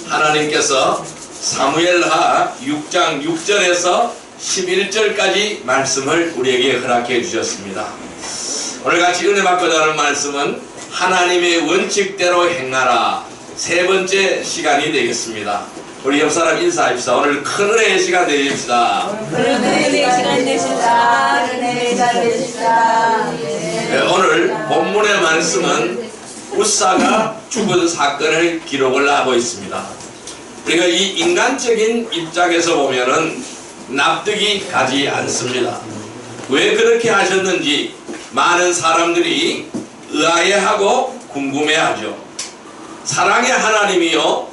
하나님께서 사무엘하 6장 6절에서 11절까지 말씀을 우리에게 허락해 주셨습니다. 오늘 같이 은혜 받고자 하는 말씀은 하나님의 원칙대로 행하라, 세 번째 시간이 되겠습니다. 우리 옆 사람 인사합시다. 오늘 큰 은혜의 시간 되십시다. 오늘 본문의 말씀은 우사가 죽은 사건을 기록을 하고 있습니다. 우리가 이 인간적인 입장에서 보면은 납득이 가지 않습니다. 왜 그렇게 하셨는지 많은 사람들이 의아해하고 궁금해하죠. 사랑의 하나님이요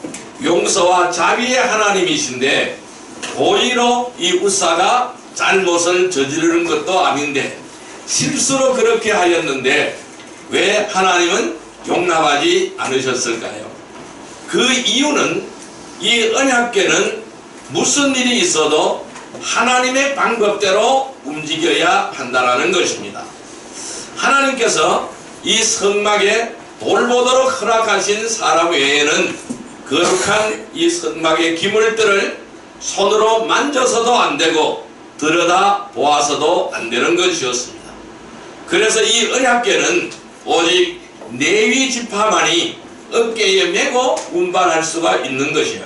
용서와 자비의 하나님이신데 고의로 이 우사가 잘못을 저지르는 것도 아닌데 실수로 그렇게 하였는데 왜 하나님은 용납하지 않으셨을까요? 그 이유는 이 언약궤는 무슨 일이 있어도 하나님의 방법대로 움직여야 한다는 것입니다. 하나님께서 이 성막에 돌보도록 허락하신 사람 외에는 거룩한 이 성막의 기물들을 손으로 만져서도 안되고 들여다 보아서도 안되는 것이었습니다. 그래서 이 언약궤는 오직 레위 지파만이 어깨에 메고 운반할 수가 있는 것이에요.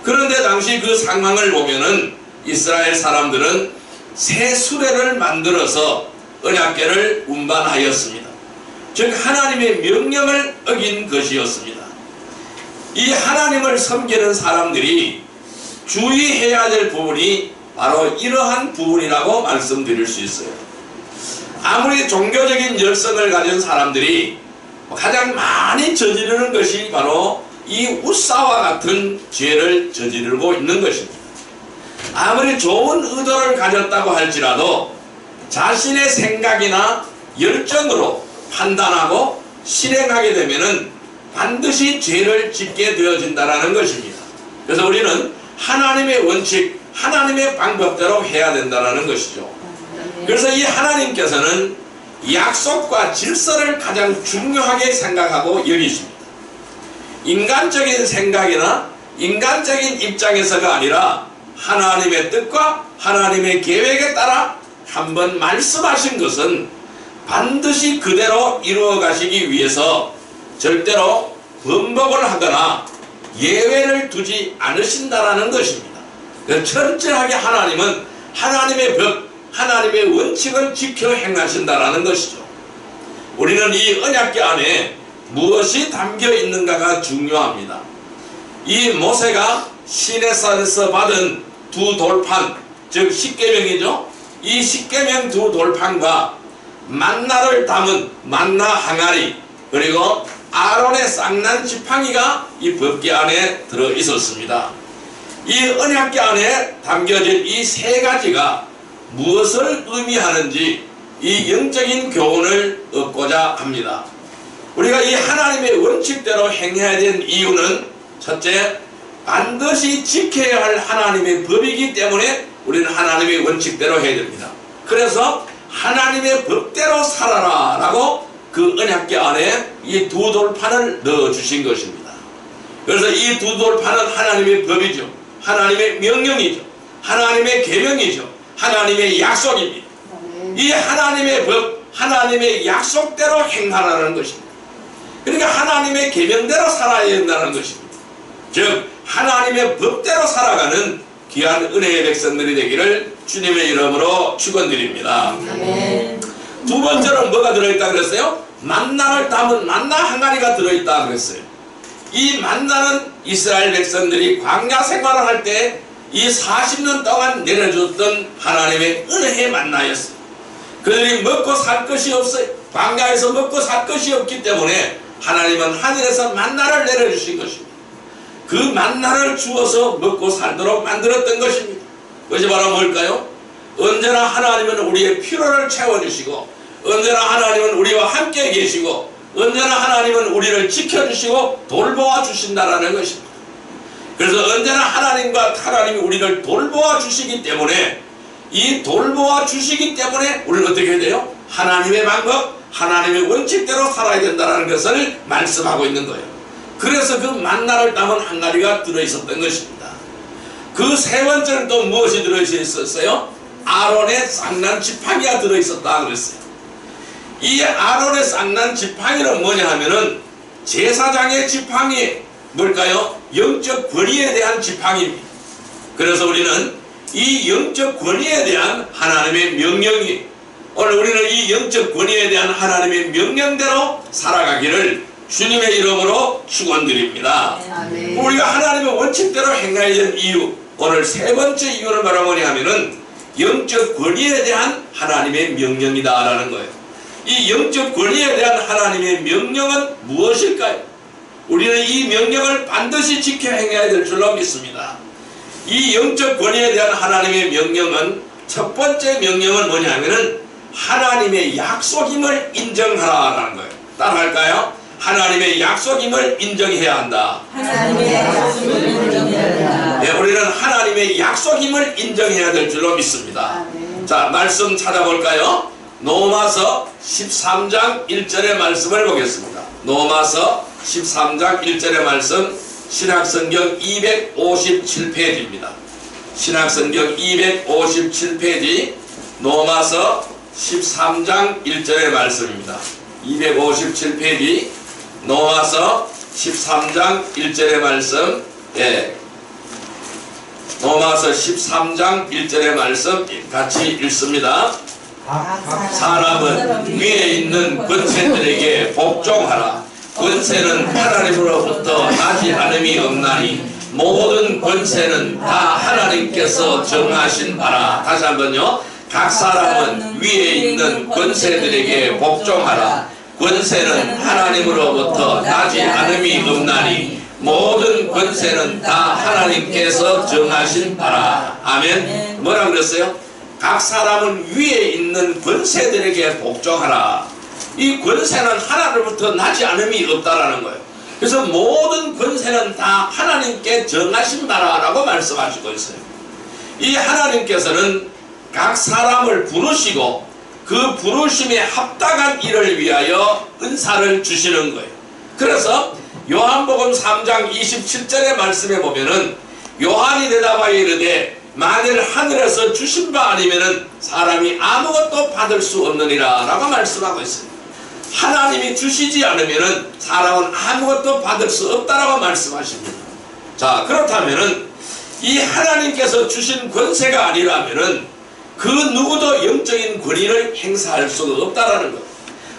그런데 당시 그 상황을 보면은 이스라엘 사람들은 새 수레를 만들어서 언약궤를 운반하였습니다. 즉 하나님의 명령을 어긴 것이었습니다. 이 하나님을 섬기는 사람들이 주의해야 될 부분이 바로 이러한 부분이라고 말씀드릴 수 있어요. 아무리 종교적인 열성을 가진 사람들이 가장 많이 저지르는 것이 바로 이 우사와 같은 죄를 저지르고 있는 것입니다. 아무리 좋은 의도를 가졌다고 할지라도 자신의 생각이나 열정으로 판단하고 실행하게 되면은 반드시 죄를 짓게 되어진다는 것입니다. 그래서 우리는 하나님의 원칙, 하나님의 방법대로 해야 된다는 것이죠. 그래서 이 하나님께서는 약속과 질서를 가장 중요하게 생각하고 여기십니다. 인간적인 생각이나 인간적인 입장에서가 아니라 하나님의 뜻과 하나님의 계획에 따라 한번 말씀하신 것은 반드시 그대로 이루어 가시기 위해서 절대로 번복을 하거나 예외를 두지 않으신다라는 것입니다. 철저하게 하나님은 하나님의 법, 하나님의 원칙을 지켜 행하신다라는 것이죠. 우리는 이 언약궤 안에 무엇이 담겨 있는가가 중요합니다. 이 모세가 시내산에서 받은 두 돌판, 즉 십계명이죠. 이 십계명 두 돌판과 만나를 담은 만나 항아리, 그리고 아론의 쌍난 지팡이가 이 법궤 안에 들어 있었습니다. 이 언약궤 안에 담겨진 이 세 가지가 무엇을 의미하는지 이 영적인 교훈을 얻고자 합니다. 우리가 이 하나님의 원칙대로 행해야 되는 이유는 첫째, 반드시 지켜야 할 하나님의 법이기 때문에 우리는 하나님의 원칙대로 해야 됩니다. 그래서 하나님의 법대로 살아라 라고 그 언약궤 안에 이 두 돌판을 넣어주신 것입니다. 그래서 이 두 돌판은 하나님의 법이죠. 하나님의 명령이죠. 하나님의 계명이죠. 하나님의 약속입니다. 이 하나님의 법, 하나님의 약속대로 행하라는 것입니다. 그러니까 하나님의 계명대로 살아야 된다는 것입니다. 즉 하나님의 법대로 살아가는 귀한 은혜의 백성들이 되기를 주님의 이름으로 축원드립니다. 두 번째는 뭐가 들어있다 그랬어요? 만나를 담은 만나 항아리가 들어있다 그랬어요. 이 만나는 이스라엘 백성들이 광야 생활을 할 때 이 40년 동안 내려줬던 하나님의 은혜의 만나였어요. 그들이 먹고 살 것이 없어요. 광야에서 먹고 살 것이 없기 때문에 하나님은 하늘에서 만나를 내려주신 것입니다. 그 만나를 주어서 먹고 살도록 만들었던 것입니다. 그것이 바로 뭘까요? 언제나 하나님은 우리의 필요를 채워주시고, 언제나 하나님은 우리와 함께 계시고, 언제나 하나님은 우리를 지켜주시고 돌보아 주신다라는 것입니다. 그래서 언제나 하나님이 우리를 돌보아 주시기 때문에, 이 돌보아 주시기 때문에 우리는 어떻게 해야 돼요? 하나님의 방법, 하나님의 원칙대로 살아야 된다는 것을 말씀하고 있는 거예요. 그래서 그 만나를 담은 항아리가 들어있었던 것입니다. 그 세 번째는 또 무엇이 들어있었어요? 아론의 쌍난 지팡이가 들어있었다 그랬어요. 이 아론의 쌍난 지팡이는 뭐냐 하면은 제사장의 지팡이, 뭘까요? 영적 권위에 대한 지팡이입니다. 그래서 우리는 이 영적 권위에 대한 하나님의 명령이, 오늘 우리는 이 영적 권위에 대한 하나님의 명령대로 살아가기를 주님의 이름으로 축원드립니다. 우리가 하나님의 원칙대로 행해야 되는 이유, 오늘 세 번째 이유는 바로 뭐냐 하면은 영적 권위에 대한 하나님의 명령이다 라는 거예요. 이 영적 권위에 대한 하나님의 명령은 무엇일까요? 우리는 이 명령을 반드시 지켜 행해야 될 줄로 믿습니다. 이 영적 권위에 대한 하나님의 명령은, 첫 번째 명령은 뭐냐 하면은 하나님의 약속임을 인정하라 라는 거예요. 따라할까요? 하나님의 약속임을 인정해야 한다. 하나님의 약속임을 인정해야 한다. 네, 우리는 하나님의 약속임을 인정해야 될 줄로 믿습니다. 자, 말씀 찾아볼까요? 로마서 13장 1절의 말씀을 보겠습니다. 로마서 13장 1절의 말씀, 신약성경 257페이지입니다. 신약성경 257페이지 로마서 13장 1절의 말씀입니다. 257페이지 로마서 13장 1절의 말씀, 예, 로마서 13장 1절의 말씀 같이 읽습니다. 사람은 위에 있는 권세들에게 복종하라. 권세는 하나님으로부터 나지 않음이 없나니 모든 권세는 다 하나님께서 정하신 바라. 다시 한번요. 각 사람은 위에 있는 권세들에게 복종하라. 권세는 하나님으로부터 나지 않음이 없나니 모든 권세는 다 하나님께서 정하신 바라. 아멘. 뭐라 그랬어요? 각 사람은 위에 있는 권세들에게 복종하라. 이 권세는 하나님으로부터 나지 않음이 없다라는 거예요. 그래서 모든 권세는 다 하나님께 정하신 바라라고 말씀하시고 있어요. 이 하나님께서는 각 사람을 부르시고 그 부르심에 합당한 일을 위하여 은사를 주시는 거예요. 그래서 요한복음 3장 27절의 말씀에 보면은 요한이 대답하여 이르되 만일 하늘에서 주신 바 아니면은 사람이 아무것도 받을 수 없느니라 라고 말씀하고 있어요. 하나님이 주시지 않으면은 사람은 아무것도 받을 수 없다라고 말씀하십니다. 자, 그렇다면은 이 하나님께서 주신 권세가 아니라면은 그 누구도 영적인 권위를 행사할 수가 없다라는 것.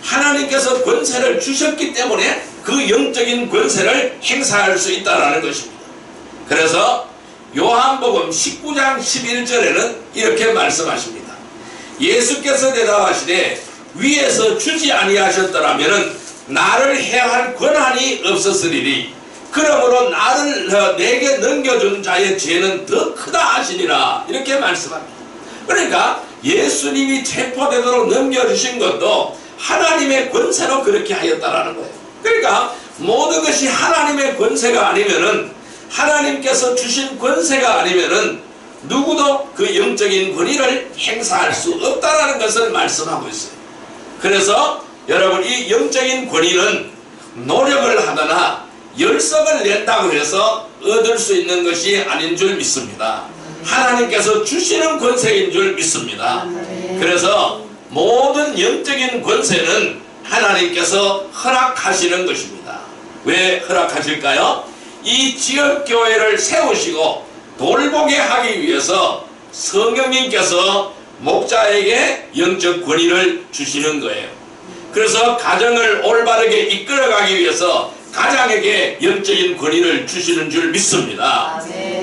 하나님께서 권세를 주셨기 때문에 그 영적인 권세를 행사할 수 있다라는 것입니다. 그래서 요한복음 19장 11절에는 이렇게 말씀하십니다. 예수께서 대답하시되 위에서 주지 아니하셨더라면 나를 해할 권한이 없었으리니 그러므로 나를 내게 넘겨준 자의 죄는 더 크다 하시니라. 이렇게 말씀합니다. 그러니까 예수님이 체포되도록 넘겨주신 것도 하나님의 권세로 그렇게 하였다라는 거예요. 그러니까 모든 것이 하나님의 권세가 아니면은, 하나님께서 주신 권세가 아니면은 누구도 그 영적인 권위를 행사할 수 없다라는 것을 말씀하고 있어요. 그래서 여러분, 이 영적인 권위는 노력을 하거나 열성을 낸다고 해서 얻을 수 있는 것이 아닌 줄 믿습니다. 하나님께서 주시는 권세인 줄 믿습니다. 그래서 모든 영적인 권세는 하나님께서 허락하시는 것입니다. 왜 허락하실까요? 이 지역교회를 세우시고 돌보게 하기 위해서 성령님께서 목자에게 영적 권위를 주시는 거예요. 그래서 가정을 올바르게 이끌어가기 위해서 가장에게 영적인 권위를 주시는 줄 믿습니다.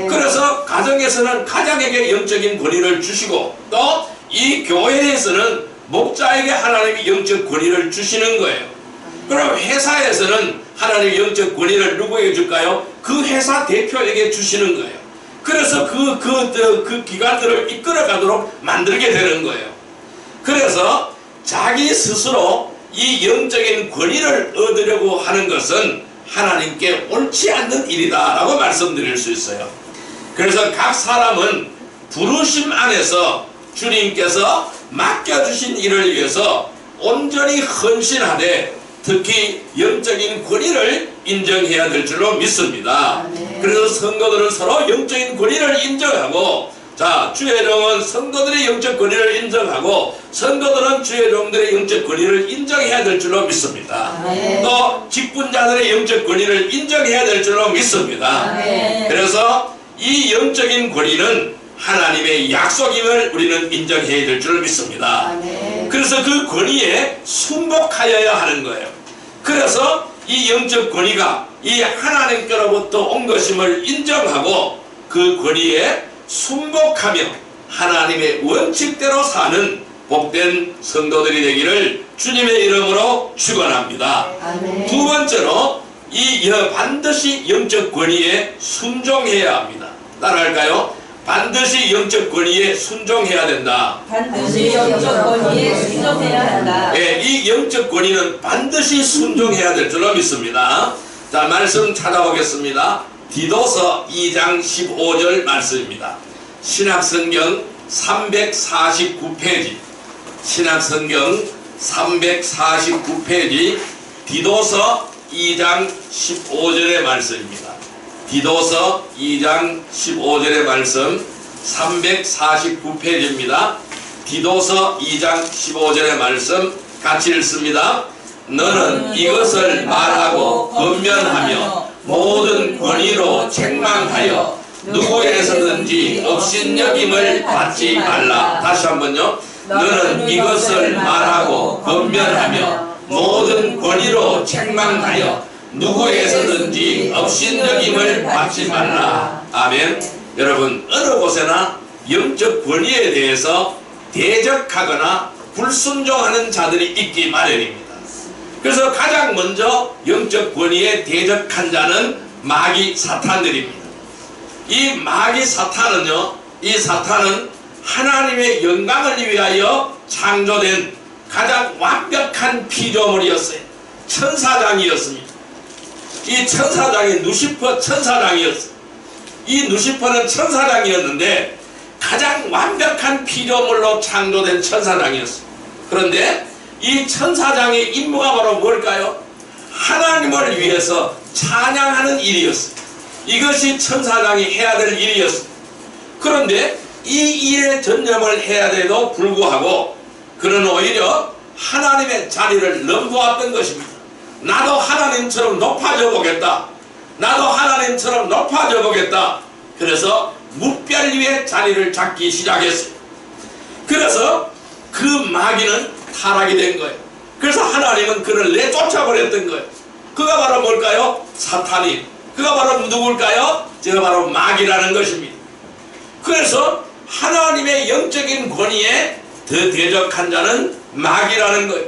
그래서 가정에서는 가장에게 영적인 권위를 주시고 또 이 교회에서는 목자에게 하나님이 영적 권위를 주시는 거예요. 그럼 회사에서는 하나님의 영적 권위를 누구에게 줄까요? 그 회사 대표에게 주시는 거예요. 그래서 그 기관들을 이끌어가도록 만들게 되는 거예요. 그래서 자기 스스로 이 영적인 권위를 얻으려고 하는 것은 하나님께 옳지 않는 일이다 라고 말씀드릴 수 있어요. 그래서 각 사람은 부르심 안에서 주님께서 맡겨주신 일을 위해서 온전히 헌신하되 특히 영적인 권위를 인정해야 될 줄로 믿습니다. 아멘. 그래서 성도들은 서로 영적인 권위를 인정하고, 자, 주의 종은 성도들의 영적 권위를 인정하고 성도들은 주의 종들의 영적 권위를 인정해야 될 줄로 믿습니다. 아멘. 또 직분자들의 영적 권위를 인정해야 될 줄로 믿습니다. 아멘. 그래서 이 영적인 권위는 하나님의 약속임을 우리는 인정해야 될 줄 믿습니다. 아멘. 그래서 그 권위에 순복하여야 하는 거예요. 그래서 이 영적 권위가 이 하나님께로부터 온 것임을 인정하고 그 권위에 순복하며 하나님의 원칙대로 사는 복된 성도들이 되기를 주님의 이름으로 축원합니다. 아멘. 두 번째로 반드시 영적 권위에 순종해야 합니다. 따라할까요? 반드시 영적 권위에 순종해야 된다. 반드시 영적 권위에 순종해야 한다. 예, 이 영적 권위는 반드시 순종해야 될 줄로 믿습니다. 자, 말씀 찾아보겠습니다. 디도서 2장 15절 말씀입니다. 신약성경 349페이지, 신약성경 349페이지 디도서 2장 15절의 말씀입니다. 디도서 2장 15절의 말씀 349페이지입니다. 디도서 2장 15절의 말씀 같이 읽습니다. 너는 이것을 말하고 권면하며 모든 권위로 책망하여 누구에서든지 업신여김을 받지 말라. 다시 한번요. 너는 이것을 말하고 권면하며 모든 권위로 책망하여 누구에서든지 업신여김을 받지 말라. 아멘. 여러분, 어느 곳에나 영적 권위에 대해서 대적하거나 불순종하는 자들이 있기 마련입니다. 그래서 가장 먼저 영적 권위에 대적한 자는 마귀 사탄들입니다. 이 마귀 사탄은요, 이 사탄은 하나님의 영광을 위하여 창조된 가장 완벽한 피조물이었어요. 천사장이었습니다. 이 천사장이 누시퍼 천사장이었어요. 이 누시퍼는 천사장이었는데 가장 완벽한 피조물로 창조된 천사장이었어요. 그런데 이 천사장의 임무가 바로 뭘까요? 하나님을 위해서 찬양하는 일이었어요. 이것이 천사장이 해야 될 일이었어요. 그런데 이 일에 전념을 해야 돼도 불구하고 그는 오히려 하나님의 자리를 넘보았던 것입니다. 나도 하나님처럼 높아져 보겠다. 나도 하나님처럼 높아져 보겠다. 그래서 무별 위에 자리를 잡기 시작했어요. 그래서 그 마귀는 타락이 된 거예요. 그래서 하나님은 그를 내쫓아버렸던 거예요. 그가 바로 뭘까요? 사탄이. 그가 바로 누굴까요? 제가 바로 마귀라는 것입니다. 그래서 하나님의 영적인 권위에 더 대적한 자는 마귀라는 거예요.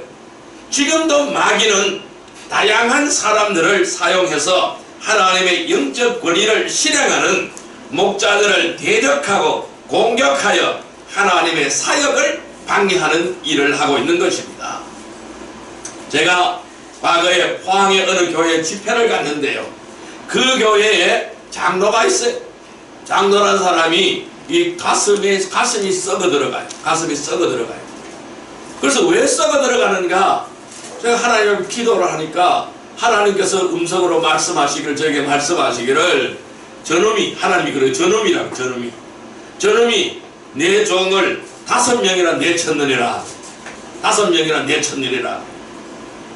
지금도 마귀는 다양한 사람들을 사용해서 하나님의 영적 권위를 실행하는 목자들을 대적하고 공격하여 하나님의 사역을 방해하는 일을 하고 있는 것입니다. 제가 과거에 포항의 어느 교회 집회를 갔는데요. 그 교회에 장로가 있어요. 장로라는 사람이 이 가슴이 썩어 들어가요. 가슴이 썩어 들어가요. 그래서 왜 썩어 들어가는가? 제가 하나님을 기도를 하니까 하나님께서 음성으로 말씀하시기를, 저에게 말씀하시기를, 저놈이, 하나님이 그래요. 저놈이라고, 저놈이 내 종을 5명이나 내쳤느니라. 5명이나 내쳤느니라.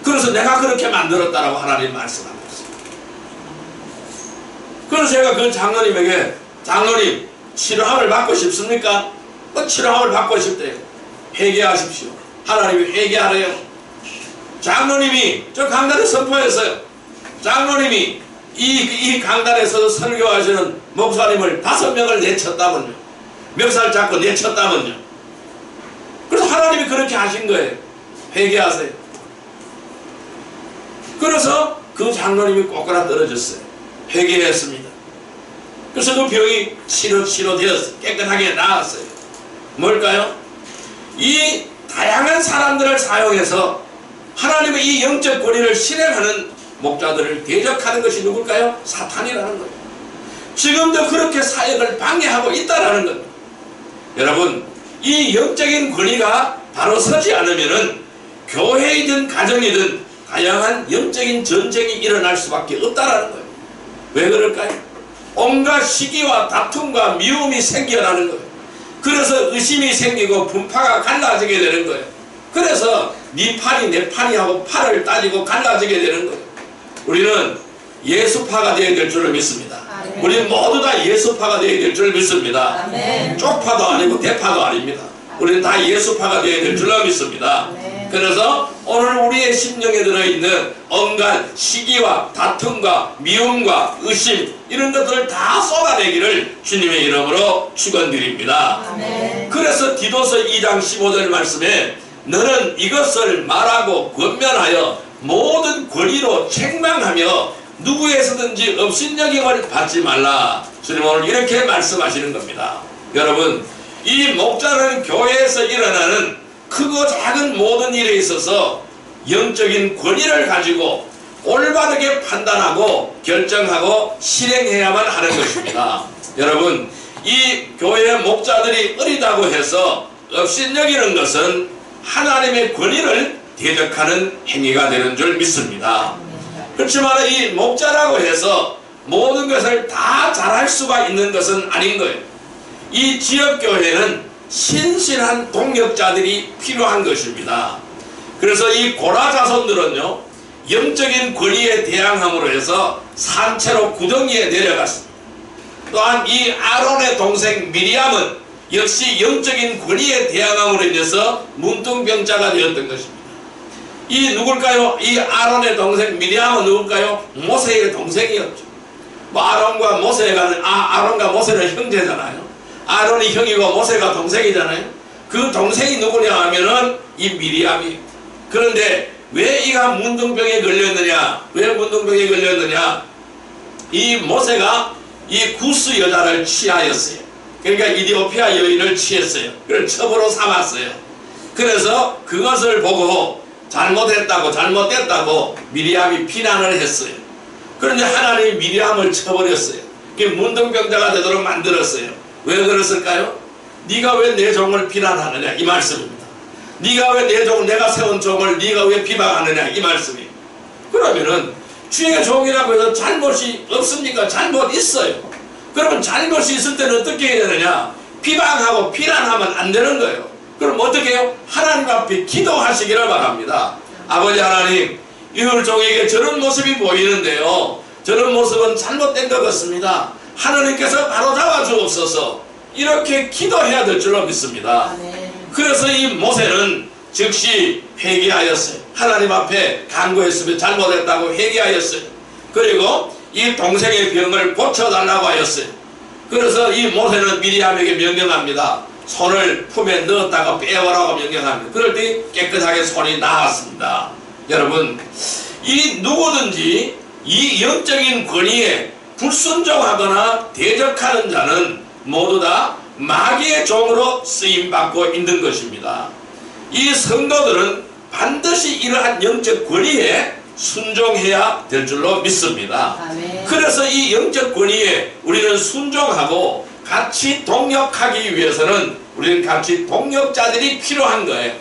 그래서 내가 그렇게 만들었다라고 하나님 말씀하고 있어요. 그래서 제가 그 장로님에게, 장로님, 치료함을 받고 싶습니까? 치료함을 받고 싶대요. 회개하십시오. 하나님이 회개하래요. 장로님이 저 강단에 선포했어요. 장로님이 이 강단에서 설교하시는 목사님을 5명을 내쳤다면요. 멱살 잡고 내쳤다면요. 그래서 하나님이 그렇게 하신 거예요. 회개하세요. 그래서 그 장로님이 꼬꾸라 떨어졌어요. 회개했습니다. 그래서 그 병이 치료되었어요. 깨끗하게 나았어요. 뭘까요? 이 다양한 사람들을 사용해서 하나님의 이 영적 권위를 실행하는 목자들을 대적하는 것이 누굴까요? 사탄이라는 거예요. 지금도 그렇게 사역을 방해하고 있다라는 겁니다. 여러분, 이 영적인 권위가 바로 서지 않으면은 교회이든 가정이든 다양한 영적인 전쟁이 일어날 수밖에 없다라는 거예요. 왜 그럴까요? 온갖 시기와 다툼과 미움이 생겨나는 거예요. 그래서 의심이 생기고 분파가 갈라지게 되는 거예요. 그래서 네 판이 내 판이 하고 팔을 따지고 갈라지게 되는 거예요. 우리는 예수파가 되어야 될 줄을 믿습니다. 우리는 모두 다 예수파가 되어야 될 줄을 믿습니다. 쪽파도 아니고 대파도 아닙니다. 우리는 다 예수파가 되어야 될 줄로 믿습니다. 그래서 오늘 우리의 심령에 들어있는 온갖 시기와 다툼과 미움과 의심 이런 것들을 다 쏟아내기를 주님의 이름으로 축원드립니다. 그래서 디도서 2장 15절 말씀에 너는 이것을 말하고 권면하여 모든 권위로 책망하며 누구에서든지 업신여김을 받지 말라. 주님 오늘 이렇게 말씀하시는 겁니다. 여러분, 이 목자는 교회에서 일어나는 크고 작은 모든 일에 있어서 영적인 권위를 가지고 올바르게 판단하고 결정하고 실행해야만 하는 것입니다. 여러분, 이 교회 목자들이 어리다고 해서 업신여기는 것은 하나님의 권위를 대적하는 행위가 되는 줄 믿습니다. 그렇지만 이 목자라고 해서 모든 것을 다 잘할 수가 있는 것은 아닌 거예요. 이 지역교회는 신실한 동역자들이 필요한 것입니다. 그래서 이 고라 자손들은요, 영적인 권위에 대항함으로 해서 산채로 구덩이에 내려갔습니다. 또한 이 아론의 동생 미리암은 역시 영적인 권위에 대항함으로 인해서 문둥병자가 되었던 것입니다. 이 누굴까요? 이 아론의 동생 미리암은 누굴까요? 모세의 동생이었죠. 뭐 아론과 모세는 형제잖아요. 아론이 형이고 모세가 동생이잖아요. 그 동생이 누구냐 하면은 이 미리암이. 그런데 왜 이가 문둥병에 걸렸느냐? 왜 문둥병에 걸렸느냐? 이 모세가 이 구스 여자를 취하였어요. 그러니까 이디오피아 여인을 취했어요. 그걸 첩으로 삼았어요. 그래서 그것을 보고 잘못됐다고 미리암이 비난을 했어요. 그런데 하나님이 미리암을 쳐버렸어요. 문둥병자가 되도록 만들었어요. 왜 그랬을까요? 네가 왜 내 종을 비난하느냐 이 말씀입니다. 네가 왜 내 종, 내가 세운 종을 네가 왜 비방하느냐 이 말씀이에요. 그러면은 주의 종이라고 해서 잘못이 없습니까? 잘못 있어요. 그러면 잘못이 있을 때는 어떻게 해야 되느냐? 비방하고 비난하면 안 되는 거예요. 그럼 어떻게 해요? 하나님 앞에 기도하시기를 바랍니다. 아버지 하나님, 이들 종에게 저런 모습이 보이는데요, 저런 모습은 잘못된 것 같습니다. 하나님께서 바로잡아 주옵소서. 이렇게 기도해야 될 줄로 믿습니다. 그래서 이 모세는 즉시 회개하였어요. 하나님 앞에 간구했으면 잘못했다고 회개하였어요. 그리고 이 동생의 병을 고쳐달라고 하였어요. 그래서 이 모세는 미리암에게 명령합니다. 손을 품에 넣었다가 빼오라고 명령합니다. 그럴 때 깨끗하게 손이 나왔습니다. 여러분, 이 누구든지 이 영적인 권위에 불순종하거나 대적하는 자는 모두 다 마귀의 종으로 쓰임받고 있는 것입니다. 이 성도들은 반드시 이러한 영적 권위에 순종해야 될 줄로 믿습니다. 그래서 이 영적 권위에 우리는 순종하고 같이 동역하기 위해서는 우리는 같이 동역자들이 필요한 거예요.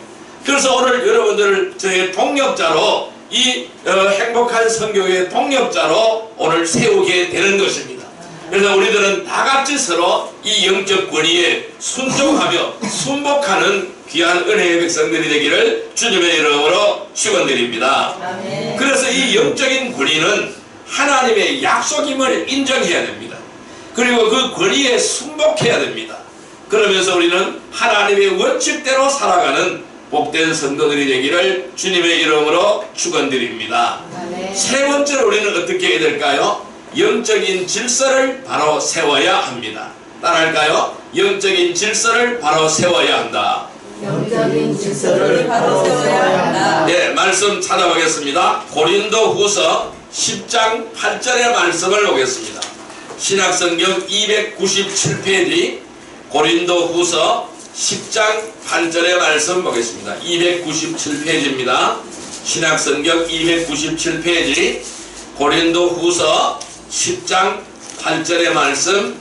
그래서 오늘 여러분들을 저의 동역자로 이 행복한 선교의 동역자로 오늘 세우게 되는 것입니다. 그래서 우리들은 다 같이 서로 이 영적 권위에 순종하며 순복하는 귀한 은혜의 백성들이 되기를 주님의 이름으로 축원드립니다. 그래서 이 영적인 권위는 하나님의 약속임을 인정해야 됩니다. 그리고 그 권위에 순복해야 됩니다. 그러면서 우리는 하나님의 원칙대로 살아가는 복된 성도들이 되기를 주님의 이름으로 축원드립니다. 세 번째로 우리는 어떻게 해야 될까요? 영적인 질서를 바로 세워야 합니다. 따라할까요? 영적인 질서를 바로 세워야 한다. 영적인 질서를 바로 세워야 한다. 네, 말씀 찾아보겠습니다. 고린도후서 10장 8절의 말씀을 보겠습니다. 신약성경 297페이지 고린도후서 10장 8절의 말씀 보겠습니다. 297페이지입니다. 신약성경 297페이지 고린도후서 10장 8절의 말씀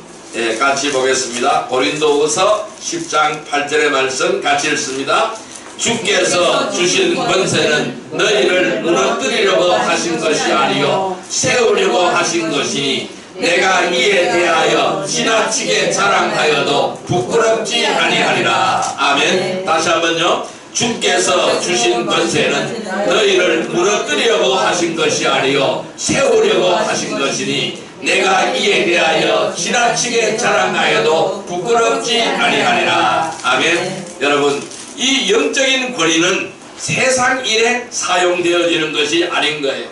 같이 보겠습니다. 고린도후서 10장 8절의 말씀 같이 읽습니다. 주께서 주신 권세는 너희를 무너뜨리려고 하신 것이 아니요 세우려고 하신 것이니 내가 이에 대하여 지나치게 자랑하여도 부끄럽지 아니하리라. 아멘. 다시 한번요. 주께서 주신 권세는 너희를 무너뜨리려고 하신 것이 아니요 세우려고 하신 것이니 내가 이에 대하여 지나치게 자랑하여도 부끄럽지 아니하리라. 아멘. 여러분, 이 영적인 권위는 세상 일에 사용되어지는 것이 아닌 거예요.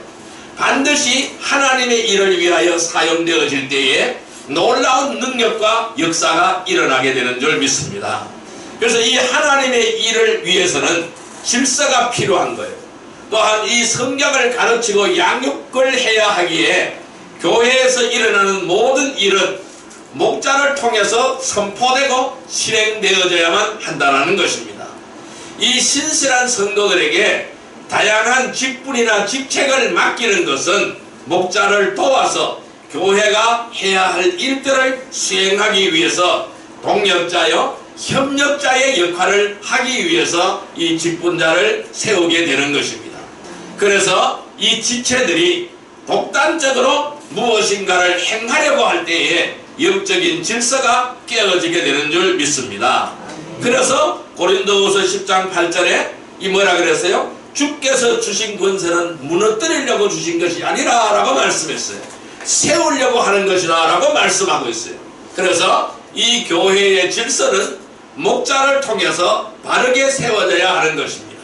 반드시 하나님의 일을 위하여 사용되어질 때에 놀라운 능력과 역사가 일어나게 되는 줄 믿습니다. 그래서 이 하나님의 일을 위해서는 질서가 필요한 거예요. 또한 이 성경을 가르치고 양육을 해야 하기에 교회에서 일어나는 모든 일은 목자를 통해서 선포되고 실행되어져야만 한다는 것입니다. 이 신실한 성도들에게 다양한 직분이나 직책을 맡기는 것은 목자를 도와서 교회가 해야 할 일들을 수행하기 위해서 동력자요 협력자의 역할을 하기 위해서 이 직분자를 세우게 되는 것입니다. 그래서 이 지체들이 독단적으로 무엇인가를 행하려고 할 때에 영적인 질서가 깨어지게 되는 줄 믿습니다. 그래서 고린도후서 10장 8절에 이 뭐라 그랬어요? 주께서 주신 권세는 무너뜨리려고 주신 것이 아니라 라고 말씀했어요. 세우려고 하는 것이다 라고 말씀하고 있어요. 그래서 이 교회의 질서는 목자를 통해서 바르게 세워져야 하는 것입니다.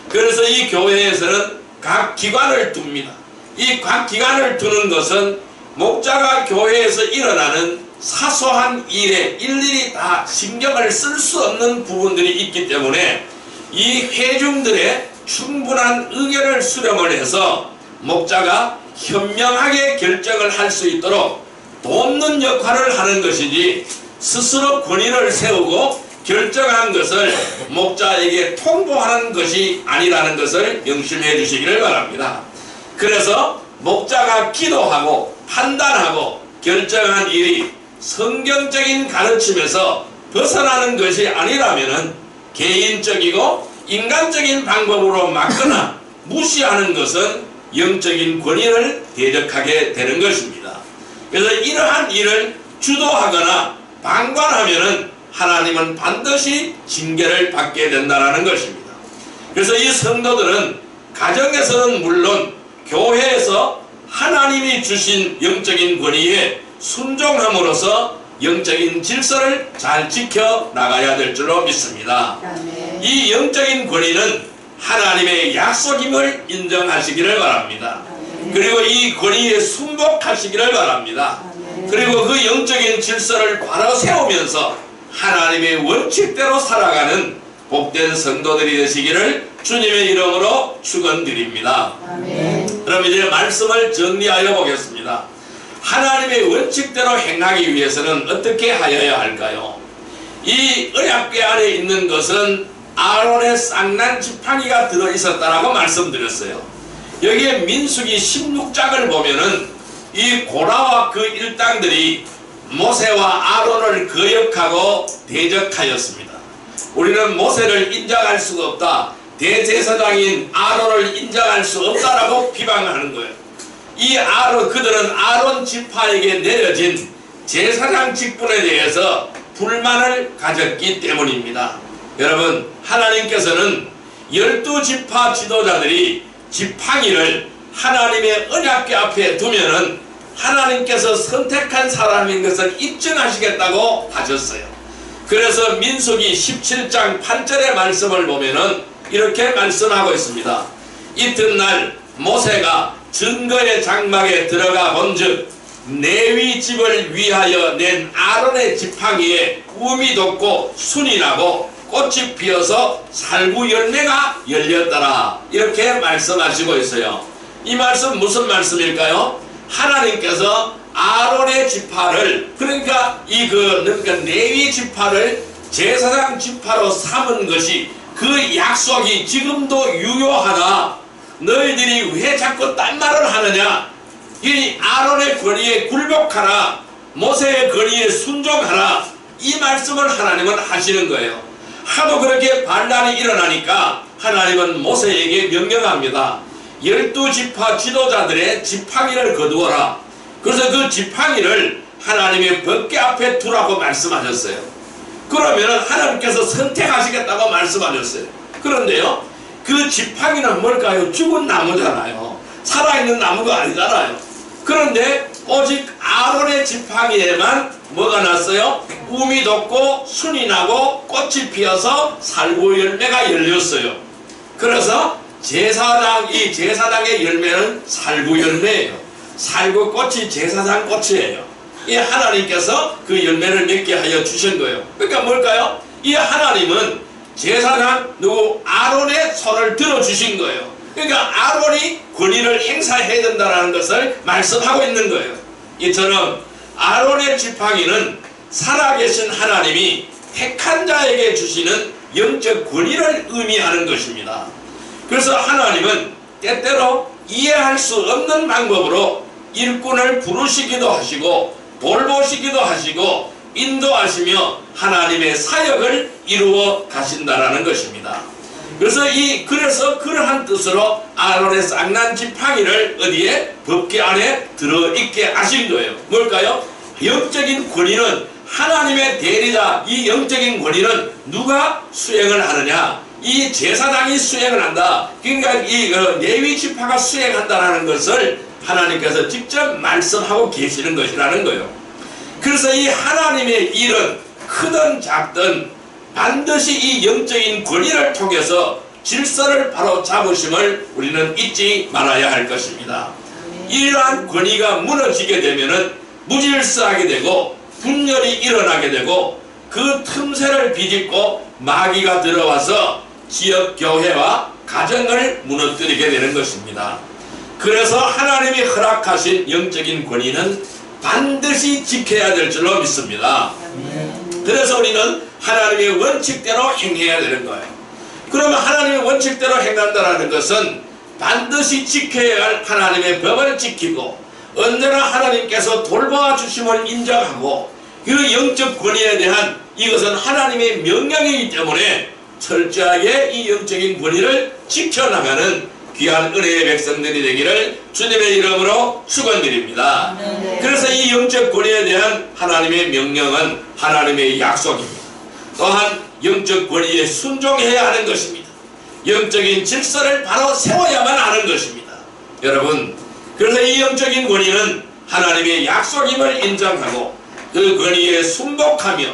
그래서 이 교회에서는 각 기관을 둡니다. 이 각 기관을 두는 것은 목자가 교회에서 일어나는 사소한 일에 일일이 다 신경을 쓸 수 없는 부분들이 있기 때문에 이 회중들의 충분한 의견을 수렴을 해서 목자가 현명하게 결정을 할 수 있도록 돕는 역할을 하는 것이지 스스로 권위를 세우고 결정한 것을 목자에게 통보하는 것이 아니라는 것을 명심해 주시기를 바랍니다. 그래서 목자가 기도하고 판단하고 결정한 일이 성경적인 가르침에서 벗어나는 것이 아니라면 개인적이고 인간적인 방법으로 막거나 무시하는 것은 영적인 권위를 대적하게 되는 것입니다. 그래서 이러한 일을 주도하거나 방관하면 하나님은 반드시 징계를 받게 된다는 것입니다. 그래서 이 성도들은 가정에서는 물론 교회에서 하나님이 주신 영적인 권위에 순종함으로써 영적인 질서를 잘 지켜 나가야 될 줄로 믿습니다. 이 영적인 권위는 하나님의 약속임을 인정하시기를 바랍니다. 그리고 이 권위에 순복하시기를 바랍니다. 그리고 그 영적인 질서를 바로 세우면서 하나님의 원칙대로 살아가는 복된 성도들이 되시기를 주님의 이름으로 축원드립니다. 그럼 이제 말씀을 정리하여 보겠습니다. 하나님의 원칙대로 행하기 위해서는 어떻게 하여야 할까요? 이 언약궤 안에 있는 것은 아론의 쌍난 지팡이가 들어있었다라고 말씀드렸어요. 여기에 민수기 16장을 보면은 이 고라와 그 일당들이 모세와 아론을 거역하고 대적하였습니다. 우리는 모세를 인정할 수가 없다, 대제사장인 아론을 인정할 수 없다라고 비방하는 거예요. 이 그들은 아론 지파에게 내려진 제사장 직분에 대해서 불만을 가졌기 때문입니다. 여러분, 하나님께서는 12지파 지도자들이 지팡이를 하나님의 언약궤 앞에 두면은 하나님께서 선택한 사람인 것을 입증하시겠다고 하셨어요. 그래서 민수기 17장 8절의 말씀을 보면은 이렇게 말씀하고 있습니다. 이튿날 모세가 증거의 장막에 들어가 본즉 레위 집을 위하여 낸 아론의 지팡이에 꿈이 돋고 순이 나고 꽃이 피어서 살구 열매가 열렸더라. 이렇게 말씀하시고 있어요. 이 말씀 무슨 말씀일까요? 하나님께서 아론의 지파를, 그러니까 레위 지파를 제사장 지파로 삼은 것이 그 약속이 지금도 유효하다. 너희들이 왜 자꾸 딴 말을 하느냐? 이 아론의 권위에 굴복하라, 모세의 권위에 순종하라, 이 말씀을 하나님은 하시는 거예요. 하도 그렇게 반란이 일어나니까 하나님은 모세에게 명령합니다. 12지파 지도자들의 지팡이를 거두어라. 그래서 그 지팡이를 하나님의 법궤 앞에 두라고 말씀하셨어요. 그러면 하나님께서 선택하시겠다고 말씀하셨어요. 그런데요, 그 지팡이는 뭘까요? 죽은 나무잖아요. 살아있는 나무가 아니잖아요. 그런데 오직 아론의 지팡이에만 뭐가 났어요? 움이 돋고 순이 나고 꽃이 피어서 살구 열매가 열렸어요. 그래서 이 제사장의 열매는 살구 열매예요. 살구 꽃이 제사장 꽃이에요. 이 하나님께서 그 열매를 맺게 하여 주신 거예요. 그러니까 뭘까요? 이 하나님은 제사장 아론의 손을 들어주신 거예요. 그러니까 아론이 권위를 행사해야 된다는 것을 말씀하고 있는 거예요. 이처럼 아론의 지팡이는 살아계신 하나님이 택한 자에게 주시는 영적 권위를 의미하는 것입니다. 그래서 하나님은 때때로 이해할 수 없는 방법으로 일꾼을 부르시기도 하시고 돌보시기도 하시고 인도하시며 하나님의 사역을 이루어 가신다라는 것입니다. 그래서 그러한 뜻으로 아론의 쌍난 지팡이를 어디에? 법궤 안에 들어있게 하신 거예요. 뭘까요? 영적인 권위는 하나님의 대리자. 이 영적인 권위는 누가 수행을 하느냐? 이 제사장이 수행을 한다. 그러니까 이 레위 지파가 수행한다라는 것을 하나님께서 직접 말씀하고 계시는 것이라는 거예요. 그래서 이 하나님의 일은 크든 작든 반드시 이 영적인 권위를 통해서 질서를 바로 잡으심을 우리는 잊지 말아야 할 것입니다. 이러한 권위가 무너지게 되면은 무질서하게 되고 분열이 일어나게 되고 그 틈새를 비집고 마귀가 들어와서 지역 교회와 가정을 무너뜨리게 되는 것입니다. 그래서 하나님이 허락하신 영적인 권위는 반드시 지켜야 될 줄로 믿습니다. 그래서 우리는 하나님의 원칙대로 행해야 되는 거예요. 그러면 하나님의 원칙대로 행한다는 것은 반드시 지켜야 할 하나님의 법을 지키고 언제나 하나님께서 돌보아 주심을 인정하고 그 영적 권위에 대한 이것은 하나님의 명령이기 때문에 철저하게 이 영적인 권위를 지켜나가는 귀한 은혜의 백성들이 되기를 주님의 이름으로 축원드립니다. 그래서 이 영적 권위에 대한 하나님의 명령은 하나님의 약속입니다. 또한 영적 권위에 순종해야 하는 것입니다. 영적인 질서를 바로 세워야만 하는 것입니다. 여러분, 그래서 이 영적인 권위는 하나님의 약속임을 인정하고 그 권위에 순복하며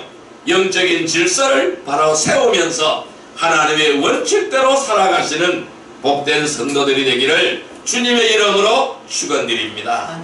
영적인 질서를 바로 세우면서 하나님의 원칙대로 살아가시는 복된 성도들이 되기를 주님의 이름으로 축원드립니다.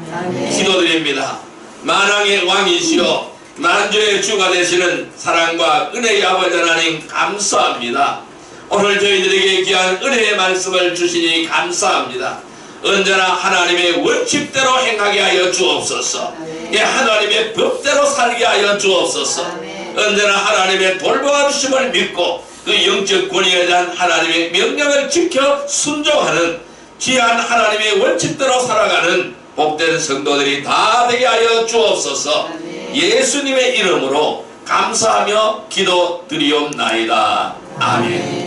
기도드립니다. 만왕의 왕이시여 만주의 주가 되시는 사랑과 은혜의 아버지 하나님 감사합니다. 오늘 저희들에게 귀한 은혜의 말씀을 주시니 감사합니다. 언제나 하나님의 원칙대로 행하게 하여 주옵소서. 하나님의 법대로 살게 하여 주옵소서. 언제나 하나님의 돌보아 주심을 믿고 그 영적 권위에 대한 하나님의 명령을 지켜 순종하는 귀한 하나님의 원칙대로 살아가는 복된 성도들이 다 되게 하여 주옵소서. 예수님의 이름으로 감사하며 기도드리옵나이다. 아멘.